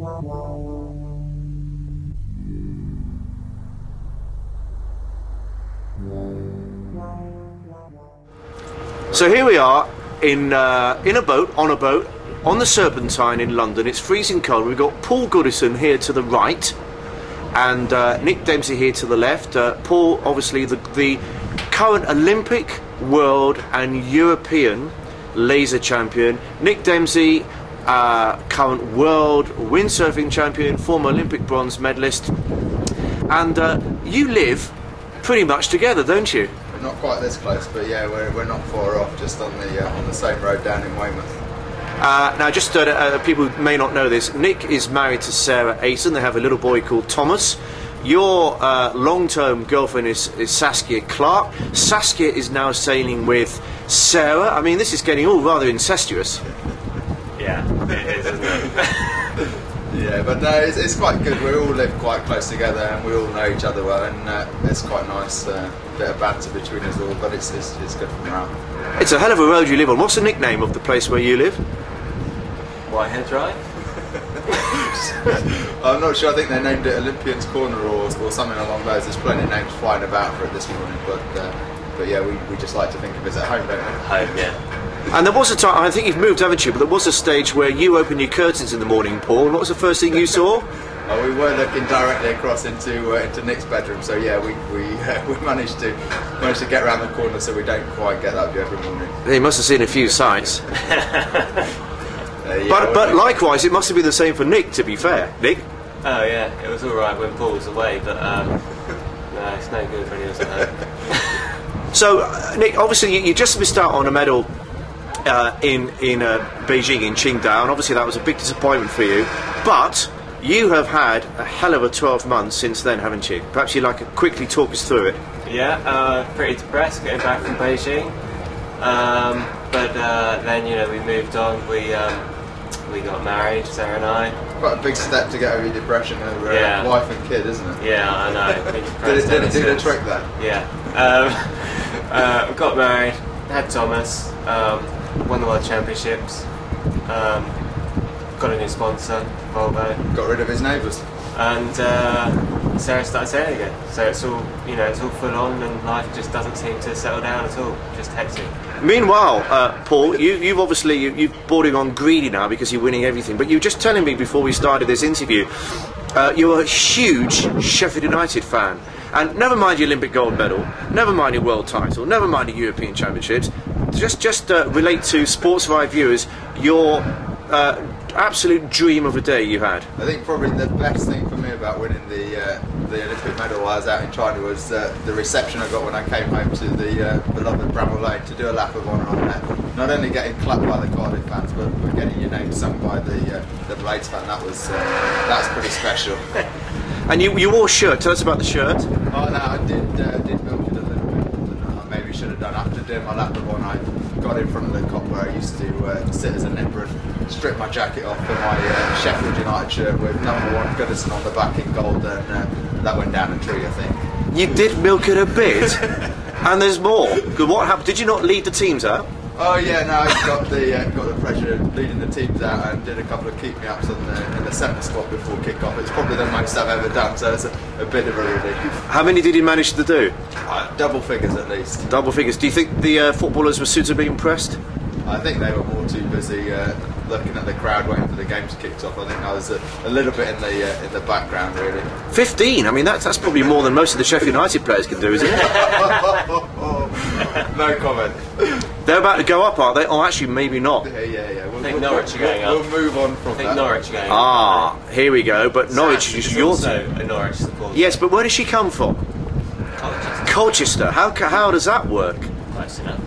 So here we are in a boat, on the Serpentine in London. It's freezing cold. We've got Paul Goodison here to the right, and Nick Dempsey here to the left. Paul, obviously the current Olympic, world and European laser champion. Nick Dempsey, current world windsurfing champion, former Olympic bronze medalist. And you live pretty much together, don't you? Not quite this close, but yeah, we're not far off, just on the same road down in Weymouth. Now, just people who may not know this, Nick is married to Sarah Ayton. They have a little boy called Thomas. Your long-term girlfriend is Saskia Clark. Saskia is now sailing with Sarah. I mean, this is getting all rather incestuous. Yeah, it is, isn't it? Yeah, but no, it's quite good. We all live quite close together, and we all know each other well, and it's quite nice. Bit of banter between us all, but it's good for morale. It's a hell of a road you live on. What's the nickname of the place where you live? Whitehead Drive? I'm not sure. I think they named it Olympians Corner or something along those. There's plenty of names flying about for it this morning, but yeah, we just like to think of it as at home, don't we? Home, yeah. And there was a time, I think you've moved, haven't you? But there was a stage where you opened your curtains in the morning, Paul. What was the first thing you saw? Oh, we were looking directly across into Nick's bedroom, so yeah, we managed to get around the corner, so we don't quite get that view every morning. He must have seen a few sights. Yeah, but likewise, it must have been the same for Nick, to be fair. Nick? Oh yeah, it was alright when Paul was away, but no, it's no good when he was at home. So, Nick, obviously you just missed out on a medal in Beijing, in Qingdao, and obviously that was a big disappointment for you, but you have had a hell of a 12 months since then, haven't you? Perhaps you'd like to quickly talk us through it. Yeah, pretty depressed getting back from Beijing, but then, you know, we moved on. We got married, Sarah and I. Quite a big step to get over your depression over wife and kid, isn't it? Yeah, I know. Did it do the trick then? Yeah. Got married, had Thomas, won the World Championships, got a new sponsor, Volvo. Got rid of his neighbours. And Sarah started sailing again. So it's all, you know, it's all full on, and life just doesn't seem to settle down at all. Just hectic. Meanwhile, Paul, you've obviously you've bordering on greedy now because you're winning everything. But you were just telling me before we started this interview, you're a huge Sheffield United fan. And never mind your Olympic gold medal, never mind your world title, never mind the European Championships. Just relate to Sportsvibe viewers your absolute dream of a day you had. I think probably the best thing for me about winning the Olympic medal while I was out in China was the reception I got when I came home to the beloved Bramall Lane to do a lap of honour on there. Not only getting clapped by the Cardiff fans, but getting your name sung by the Blades fan. That's pretty special. And you wore a shirt. Tell us about the shirt. Oh no, I did milk it a little bit more than I maybe should have done. After doing my lap of honour, I got in front of the cop where I used to sit as a nipper and strip my jacket off for my Sheffield United shirt with #1 Goodison on the back in gold, and that went down a tree, I think. You did milk it a bit, and there's more. What happened? Did you not lead the teams out? Oh yeah, no, I got the pleasure of leading the teams out and did a couple of keep-me-ups in the centre spot before kick-off. It's probably the most I've ever done, so it's a bit of a relief. How many did you manage to do? Double figures at least. Double figures. Do you think the footballers were suitably impressed? I think they were more too busy looking at the crowd waiting for the game to kick off. I think I was a little bit in the background, really. 15? I mean, that's probably more than most of the Sheffield United players can do, isn't it? No comment. They're about to go up, aren't they? Oh, actually, maybe not. Yeah. I think Norwich are going up. We'll move on from that. I think Norwich are going up. Ah, here we go. But Norwich is your also a Norwich supporter. Yes, but where does she come from? Colchester. How does that work? Close enough.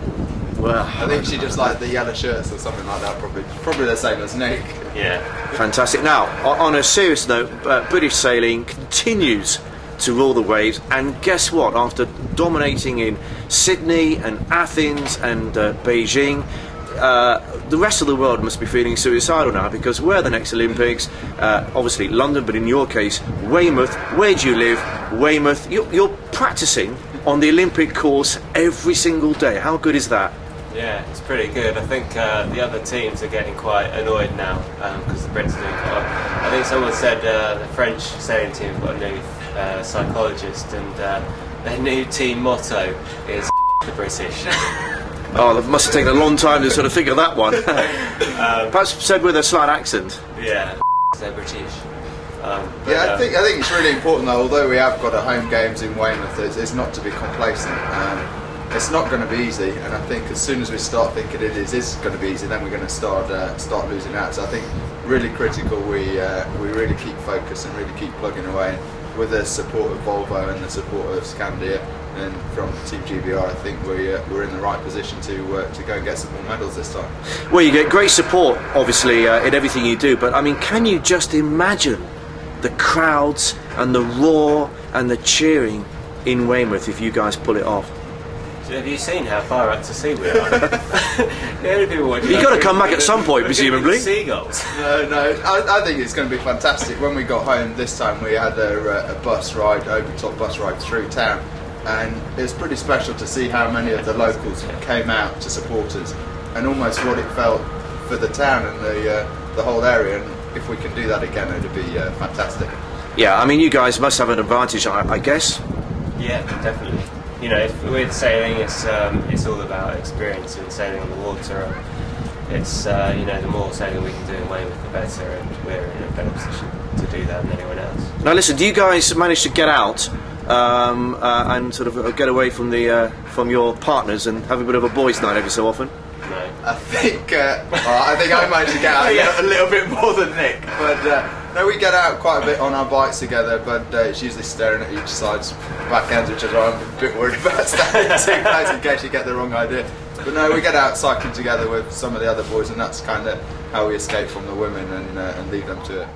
Well, I think she just liked the yellow shirts or something like that. Probably the same as Nick. Yeah. Fantastic. Now, on a serious note, British sailing continues to rule the waves, and guess what? After dominating in Sydney and Athens and Beijing, the rest of the world must be feeling suicidal now, because we're the next Olympics. Obviously London, but in your case, Weymouth. Where do you live? Weymouth. You're practicing on the Olympic course every single day. How good is that? Yeah, it's pretty good. I think the other teams are getting quite annoyed now because the Brits are doing quite well. I think someone said the French sailing team have got a new psychologist, and their new team motto is the British. Oh, it must have taken a long time to sort of figure that one. Perhaps said with a slight accent. Yeah, they're British. Yeah, I think it's really important though. Although we have got a home games in Weymouth, it's not to be complacent. It's not going to be easy, and I think as soon as we start thinking it is going to be easy, then we're going to start losing out. So I think really critical we really keep focused and really keep plugging away. With the support of Volvo and the support of Scandia and from Team GBR, I think we're in the right position to go and get some more medals this time. Well, you get great support, obviously, in everything you do. But I mean, can you just imagine the crowds and the roar and the cheering in Weymouth if you guys pull it off? So have you seen how far out to sea we are? The only people watching. You've got to come back at some point, presumably. Seagulls. No, I think it's going to be fantastic. When we got home this time, we had a bus ride, open-top bus ride through town, and it was pretty special to see how many of the locals came out to support us, and almost what it felt for the town and the whole area. And if we can do that again, it'd be fantastic. Yeah, I mean, you guys must have an advantage, I guess. Yeah, definitely. You know, with sailing, it's all about experience and sailing on the water. It's you know, the more sailing we can do in Weymouth, the better, and we're in a better position to do that than anyone else. Now, listen, do you guys manage to get out and sort of get away from your partners and have a bit of a boys' night every so often? No. I think I managed to get out a little bit more than Nick, but no, we get out quite a bit on our bikes together, but it's usually staring at each side's back ends, which is why I'm a bit worried about standing too close in case you get the wrong idea. But no, we get out cycling together with some of the other boys, and that's kind of how we escape from the women and leave them to it.